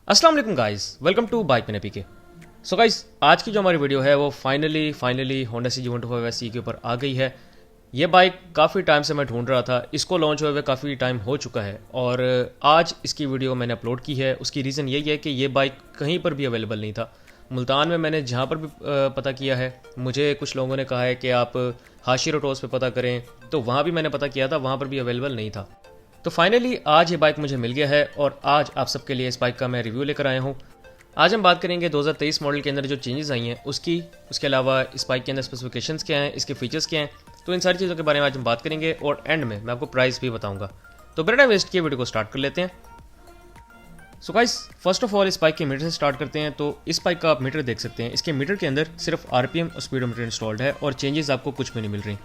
अस्सलाम वालेकुम guys, welcome to bike मैंने पीके। सो गाइस, आज की जो हमारी वीडियो है वो फाइनली होंडा CG125SE के ऊपर आ गई है। ये बाइक काफ़ी टाइम से मैं ढूंढ रहा था, इसको लॉन्च हुए हुए काफ़ी टाइम हो चुका है और आज इसकी वीडियो मैंने अपलोड की है। उसकी रीज़न यही है कि ये बाइक कहीं पर भी अवेलेबल नहीं था। मुल्तान में मैंने जहाँ पर भी पता किया है, मुझे कुछ लोगों ने कहा है कि आप हाशी रोटोस पे पता करें, तो वहाँ भी मैंने पता किया था, वहाँ पर भी अवेलेबल नहीं था। तो फाइनली आज ये बाइक मुझे मिल गया है और आज आप सबके लिए इस बाइक का मैं रिव्यू लेकर आया हूँ। आज हम बात करेंगे 2023 मॉडल के अंदर जो चेंजेस आई हैं उसके अलावा इस बाइक के अंदर स्पेसिफिकेशंस क्या हैं, इसके फीचर्स क्या हैं, तो इन सारी चीज़ों के बारे में आज हम बात करेंगे और एंड में मैं आपको प्राइस भी बताऊंगा। तो बिना टाइम वेस्ट किए वीडियो को स्टार्ट कर लेते हैं। So guys, first of all इस बाइक के मीटर से स्टार्ट करते हैं। तो इस बाइक का आप मीटर देख सकते हैं, इसके मीटर के अंदर सिर्फ RPM और स्पीडोमीटर इंस्टॉल्ड है और चेंजेस आपको कुछ भी नहीं मिल रही।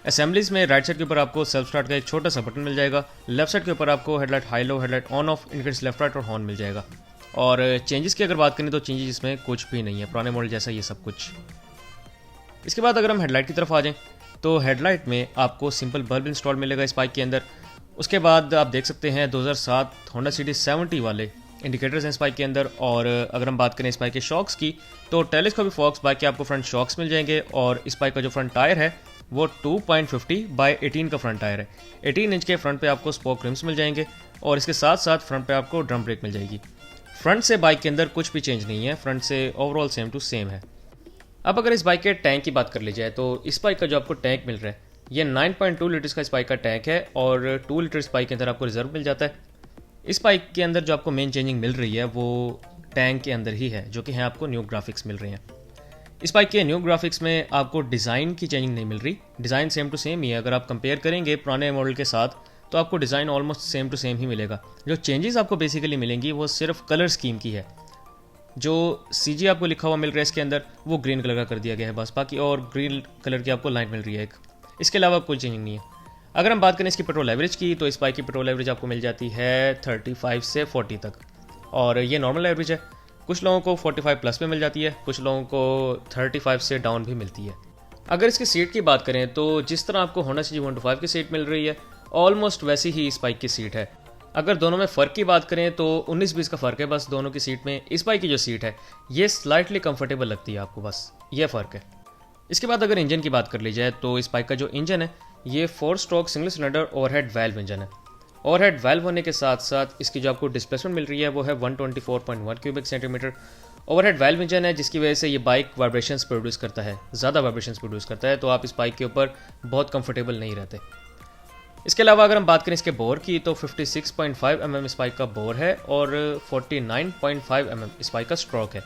असेंबलीज में राइट साइड के ऊपर आपको सेल्फ स्टार्ट का एक छोटा सा बटन मिल जाएगा, लेफ्ट साइड के ऊपर आपको headlight high low, headlight on off, indicators left right और हॉर्न मिल जाएगा। और चेंजेस की अगर बात करें तो चेंजेस इसमें कुछ भी नहीं है, पुराने मॉडल जैसा ये सब कुछ। इसके बाद अगर हम हेडलाइट की तरफ आ जाएं तो हेडलाइट में आपको सिंपल बल्ब इंस्टॉल मिलेगा इस बाइक के अंदर। उसके बाद आप देख सकते हैं 2007 होंडा CD70 वाले इंडिकेटर्स हैं इस बाइक के अंदर। और अगर हम बात करें इस बाइक के शॉक्स की तो टेलीस्कोपिक फॉक्स बाइक के आपको फ्रंट शॉक्स मिल जाएंगे और इस बाइक का जो फ्रंट टायर है वो 2.50 बाय 18 का फ्रंट टायर है। 18 इंच के फ्रंट पे आपको स्पोक रिम्स मिल जाएंगे और इसके साथ साथ फ्रंट पे आपको ड्रम ब्रेक मिल जाएगी। फ्रंट से बाइक के अंदर कुछ भी चेंज नहीं है, फ्रंट से ओवरऑल सेम टू सेम है। अब अगर इस बाइक के टैंक की बात कर ली जाए तो इस बाइक का जो आपको टैंक मिल रहा है ये 9.2 लीटर्स का इस बाइक का टैंक है और 2 लीटर इस बाइक के अंदर आपको रिजर्व मिल जाता है। इस बाइक के अंदर जो आपको मेन चेंजिंग मिल रही है वो टैंक के अंदर ही है, जो कि हैं आपको न्यू ग्राफिक्स मिल रहे हैं। इस बाइक के न्यू ग्राफिक्स में आपको डिज़ाइन की चेंजिंग नहीं मिल रही, डिज़ाइन सेम टू सेम ही है। अगर आप कंपेयर करेंगे पुराने मॉडल के साथ तो आपको design almost same to same ही मिलेगा। जो चेंजेस आपको बेसिकली मिलेंगी वो सिर्फ कलर स्कीम की है। जो CG आपको लिखा हुआ मिल रहा है इसके अंदर वो ग्रीन कलर का कर दिया गया है बस, बाकी और ग्रीन कलर की आपको लाइन मिल रही है एक, इसके अलावा कोई चेंजिंग नहीं है। अगर हम बात करें इसकी पेट्रोल एवरेज की तो इस बाइक की पेट्रोल एवरेज आपको मिल जाती है 35 से 40 तक और ये नॉर्मल एवरेज है। कुछ लोगों को 45 प्लस में मिल जाती है, कुछ लोगों को 35 से डाउन भी मिलती है। अगर इसकी सीट की बात करें तो जिस तरह आपको होंडा CG125 की सीट मिल रही है ऑलमोस्ट वैसी ही इस बाइक की सीट है। अगर दोनों में फ़र्क की बात करें तो 19-20 का फ़र्क है बस दोनों की सीट में। इस बाइक की जो सीट है ये स्लाइटली कंफर्टेबल लगती है आपको, बस ये फ़र्क है। इसके बाद अगर इंजन की बात कर ली जाए तो इस बाइक का जो इंजन है ये 4 stroke single cylinder overhead valve engine है। ओवरहेड वाल्व होने के साथ साथ इसकी जो आपको डिस्प्लेसमेंट मिल रही है वो है 124.1 cubic centimetre. Overhead valve engine है जिसकी वजह से ये बाइक वाइब्रेशंस प्रोड्यूस करता है, ज़्यादा वाइब्रेशंस प्रोड्यूस करता है, तो आप इस बाइक के ऊपर बहुत कंफर्टेबल नहीं रहते। इसके अलावा अगर हम बात करें इसके बोर की तो 56.5 mm इस बाइक का बोर है और 49.5 mm इस बाइक का स्ट्रोक है।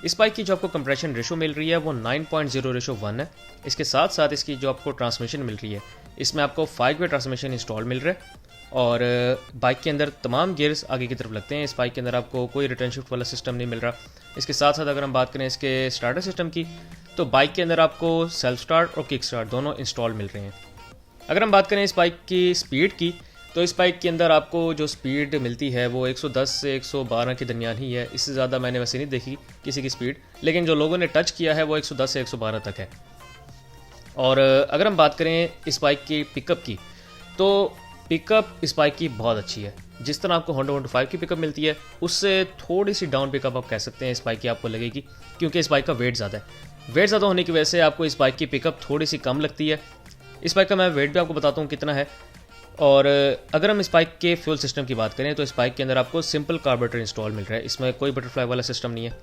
इस बाइक की जो आपको कंप्रेशन रेशो मिल रही है वो 9.0:1 है। इसके साथ साथ इसकी जो आपको ट्रांसमिशन मिल रही है इसमें आपको 5 वे ट्रांसमिशन इंस्टॉल मिल रहा है और बाइक के अंदर तमाम गियर्स आगे की तरफ लगते हैं। इस बाइक के अंदर आपको कोई रिटर्न शिफ्ट वाला सिस्टम नहीं मिल रहा। इसके साथ साथ अगर हम बात करें इसके स्टार्टर सिस्टम की तो बाइक के अंदर आपको सेल्फ स्टार्ट और किक स्टार्ट दोनों इंस्टॉल मिल रहे हैं। अगर हम बात करें इस बाइक की स्पीड की तो इस बाइक के अंदर आपको जो स्पीड मिलती है वो 110 से 112 के दरमियान ही है। इससे ज़्यादा मैंने वैसे नहीं देखी किसी की स्पीड, लेकिन जो लोगों ने टच किया है वो 110 से 112 तक है। और अगर हम बात करें इस बाइक की पिकअप की तो पिकअप इस बाइक की बहुत अच्छी है। जिस तरह आपको होंडा 125 की पिकअप मिलती है उससे थोड़ी सी डाउन पिकअप आप कह सकते हैं इस बाइक की आपको लगेगी, क्योंकि इस बाइक का वेट ज़्यादा है। वेट ज़्यादा होने की वजह से आपको इस बाइक की पिकअप थोड़ी सी कम लगती है। इस बाइक का मैं वेट भी आपको बताता हूँ कितना है। और अगर हम इस बाइक के फ्यूल सिस्टम की बात करें तो इस बाइक के अंदर आपको सिंपल कार्बोरेटर इंस्टॉल मिल रहा है, इसमें कोई बटरफ्लाई वाला सिस्टम नहीं है।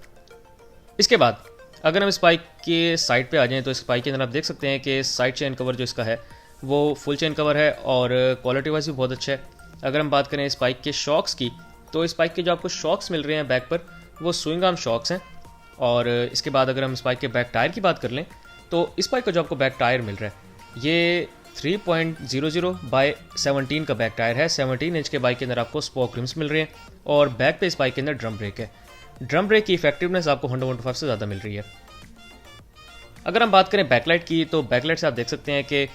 इसके बाद अगर हम इस बाइक के साइड पे आ जाएं तो इस बाइक के अंदर आप देख सकते हैं कि साइड चेन कवर जो इसका है वो फुल चेन कवर है और क्वालिटी वाइज भी बहुत अच्छा है। अगर हम बात करें इस बाइक के शॉक्स की तो इस बाइक के जो आपको शॉक्स मिल रहे हैं बैक पर वो स्विंग आर्म शॉक्स हैं। और इसके बाद अगर हम इस बाइक के बैक टायर की बात कर लें तो इस बाइक का जो आपको बैक टायर मिल रहा है ये 3.00 बाय 17 का बैक टायर है। 17 इंच के बाइक के अंदर आपको स्पोक रिम्स मिल रहे हैं और बैक पे इस बाइक के अंदर ड्रम ब्रेक है। ड्रम ब्रेक की इफेक्टिवनेस आपको होंडा 125 से ज़्यादा मिल रही है। अगर हम बात करें बैकलाइट की तो बैकलाइट से आप देख सकते हैं कि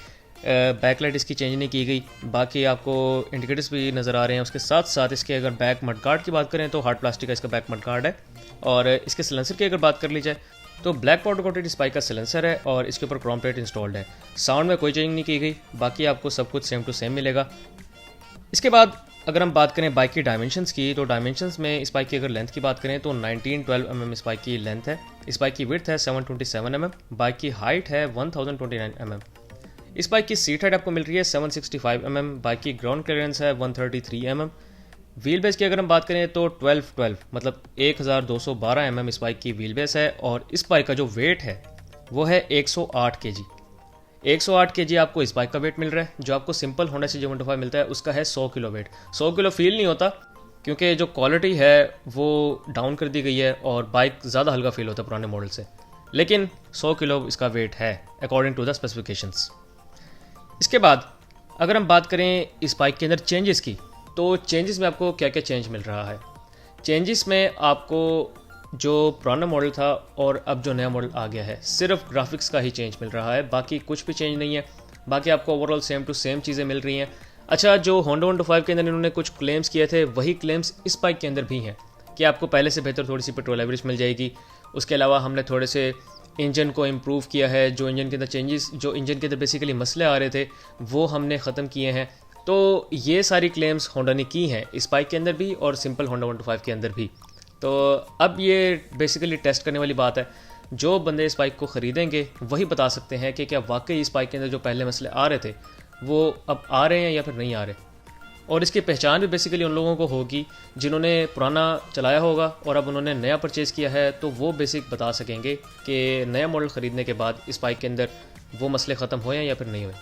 बैकलाइट इसकी चेंज नहीं की गई, बाकी आपको इंडिकेटर्स भी नज़र आ रहे हैं। उसके साथ साथ इसके अगर बैक मडगार्ड की बात करें तो हार्ड प्लास्टिक का इसका बैक मडगार्ड है। और इसके सिलेंसर की अगर बात कर ली जाए तो ब्लैक पाउडर कोटेड इस बाइक का सिलेंसर है और इसके ऊपर क्रोम प्लेट इंस्टॉल्ड है। साउंड में कोई चेंज नहीं की गई, बाकी आपको सब कुछ सेम टू सेम मिलेगा। इसके बाद अगर हम बात करें बाइक की डायमेंशंस की, तो डायमेंशंस में इस बाइक की अगर लेंथ की बात करें तो 1912 mm इस बाइक की लेंथ है। इस बाइक की विड्थ है 727 mm। बाइक की हाइट है 1029 mm। इस बाइक की सीट हाइट आपको मिल रही है 765 mm। बाइक की ग्राउंड क्लियरेंस है 133 mm। व्हील बेस की अगर हम बात करें तो 1212 मतलब 1212 mm इस बाइक की व्हील बेस है। और इस बाइक का जो वेट है वो है 108 kg। 108 kg आपको इस बाइक का वेट मिल रहा है। जो आपको सिंपल होंडा CJ125 मिलता है उसका है 100 किलो वेट। 100 किलो फील नहीं होता क्योंकि जो क्वालिटी है वो डाउन कर दी गई है और बाइक ज़्यादा हल्का फील होता है पुराने मॉडल से, लेकिन 100 किलो इसका वेट है अकॉर्डिंग टू द स्पेसिफिकेशंस। इसके बाद अगर हम बात करें इस बाइक के अंदर चेंजेस की, तो चेंजेस में आपको क्या क्या चेंज मिल रहा है। चेंजेस में आपको जो पुराना मॉडल था और अब जो नया मॉडल आ गया है, सिर्फ ग्राफिक्स का ही चेंज मिल रहा है, बाकी कुछ भी चेंज नहीं है। बाकी आपको ओवरऑल सेम टू सेम चीज़ें मिल रही हैं। अच्छा, जो होंडा 125 के अंदर इन्होंने कुछ क्लेम्स किए थे वही क्लेम्स इस बाइक के अंदर भी हैं कि आपको पहले से बेहतर थोड़ी सी पेट्रोल एवरेज मिल जाएगी। उसके अलावा हमने थोड़े से इंजन को इम्प्रूव किया है। जो इंजन के अंदर चेंजेस, जो इंजन के अंदर बेसिकली मसले आ रहे थे वो हमने ख़त्म किए हैं। तो ये सारी क्लेम्स होंडा ने की हैं इस बाइक के अंदर भी और सिंपल होंडा 125 के अंदर भी। तो अब ये बेसिकली टेस्ट करने वाली बात है। जो बंदे इस बाइक को ख़रीदेंगे वही बता सकते हैं कि क्या वाकई इस बाइक के अंदर जो पहले मसले आ रहे थे वो अब आ रहे हैं या फिर नहीं आ रहे। और इसकी पहचान भी बेसिकली उन लोगों को होगी जिन्होंने पुराना चलाया होगा और अब उन्होंने नया परचेज़ किया है, तो वो बेसिक बता सकेंगे कि नया मॉडल ख़रीदने के बाद इस बाइक के अंदर वो मसले ख़त्म हुए हैं या फिर नहीं हुए।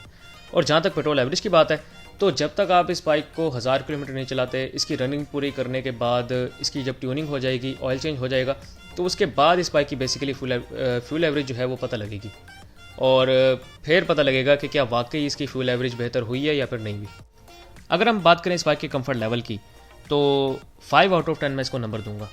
और जहाँ तक पेट्रोल एवरेज की बात है, तो जब तक आप इस बाइक को 1000 किलोमीटर नहीं चलाते, इसकी रनिंग पूरी करने के बाद इसकी जब ट्यूनिंग हो जाएगी, ऑयल चेंज हो जाएगा, तो उसके बाद इस बाइक की बेसिकली फ्यूल एवरेज जो है वो पता लगेगी और फिर पता लगेगा कि क्या वाकई इसकी फ्यूल एवरेज बेहतर हुई है या फिर नहीं हुई। अगर हम बात करें इस बाइक के कंफर्ट लेवल की, तो 5 आउट ऑफ 10 मैं इसको नंबर दूंगा,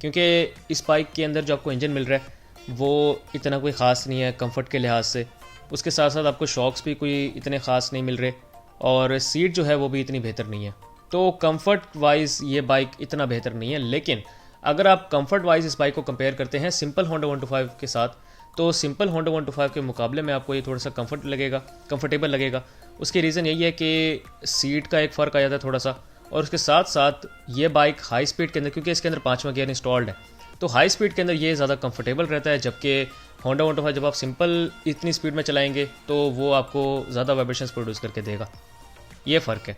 क्योंकि इस बाइक के अंदर जो आपको इंजन मिल रहा है वो इतना कोई ख़ास नहीं है कंफर्ट के लिहाज से। उसके साथ साथ आपको शॉक्स भी कोई इतने ख़ास नहीं मिल रहे और सीट जो है वो भी इतनी बेहतर नहीं है। तो कंफर्ट वाइज ये बाइक इतना बेहतर नहीं है, लेकिन अगर आप कंफर्ट वाइज इस बाइक को कंपेयर करते हैं सिंपल होंडा 125 के साथ, तो सिंपल होंडा 125 के मुकाबले में आपको ये थोड़ा सा कंफर्टेबल लगेगा। उसकी रीज़न यही है कि सीट का एक फ़र्क आ जाता है थोड़ा सा, और उसके साथ साथ ये बाइक हाई स्पीड के अंदर, क्योंकि इसके अंदर 5वां गियर इंस्टॉल्ड है, तो हाई स्पीड के अंदर ये ज़्यादा कंफर्टेबल रहता है। जबकि होंडा 125 जब आप सिंपल इतनी स्पीड में चलाएंगे तो वो आपको ज़्यादा वाइब्रेशंस प्रोड्यूस करके देगा, ये फ़र्क है।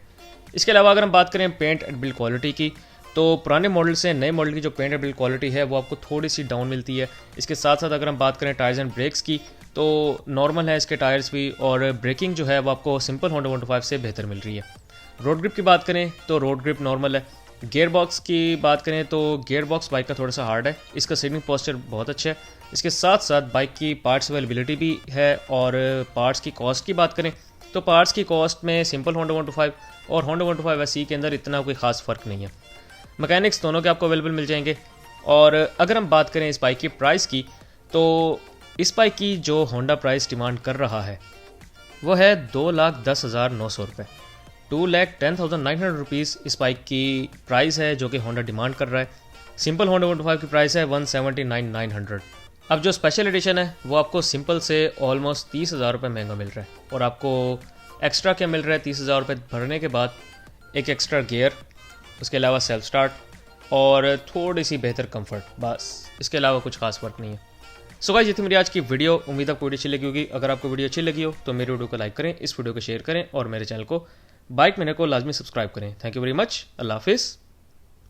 इसके अलावा अगर हम बात करें पेंट एंड बिल्ड क्वालिटी की, तो पुराने मॉडल से नए मॉडल की जो पेंट एंड बिल्ड क्वालिटी है वो आपको थोड़ी सी डाउन मिलती है। इसके साथ साथ अगर हम बात करें टायर्स एंड ब्रेक्स की, तो नॉर्मल है इसके टायर्स भी, और ब्रेकिंग जो है वो आपको सिंपल होंडा 125 से बेहतर मिल रही है। रोड ग्रिप की बात करें तो रोड ग्रिप नॉर्मल है। गियर बॉक्स की बात करें तो गियर बॉक्स बाइक का थोड़ा सा हार्ड है, इसका सीटिंग पोस्चर बहुत अच्छा है। इसके साथ साथ बाइक की पार्ट्स अवेलेबिलिटी भी है। और पार्ट्स की कॉस्ट की बात करें तो पार्ट्स की कॉस्ट में सिंपल होंडा 125 और होंडा 125 SE के अंदर इतना कोई ख़ास फ़र्क नहीं है। मैकेनिक्स दोनों के आपको अवेलेबल मिल जाएंगे। और अगर हम बात करें इस बाइक की प्राइस की, तो इस बाइक की जो होंडा प्राइस डिमांड कर रहा है वो है 2,10,900 रुपये। 2,10,900 रुपीज़ इस बाइक की प्राइस है जो कि होंडा डिमांड कर रहा है। सिंपल होंडा 125 की प्राइस है 179,900। अब जो स्पेशल एडिशन है वो आपको सिंपल से ऑलमोस्ट 30,000 रुपये महंगा मिल रहा है। और आपको एक्स्ट्रा क्या मिल रहा है 30,000 रुपये भरने के बाद? एक एक्स्ट्रा गियर, उसके अलावा सेल्फ स्टार्ट और थोड़ी सी बेहतर कंफर्ट, बस इसके अलावा कुछ खास फ़र्क नहीं है। सो गाइस, ये थी मेरी आज की वीडियो। उम्मीद आपको वीडियो अच्छी लगी होगी। अगर आपको वीडियो अच्छी लगी हो तो मेरी वीडियो को लाइक करें, इस वीडियो को शेयर करें और मेरे चैनल को बाइक मैनर को लाजमी सब्सक्राइब करें। Thank you very much. अल्लाह हाफिज़।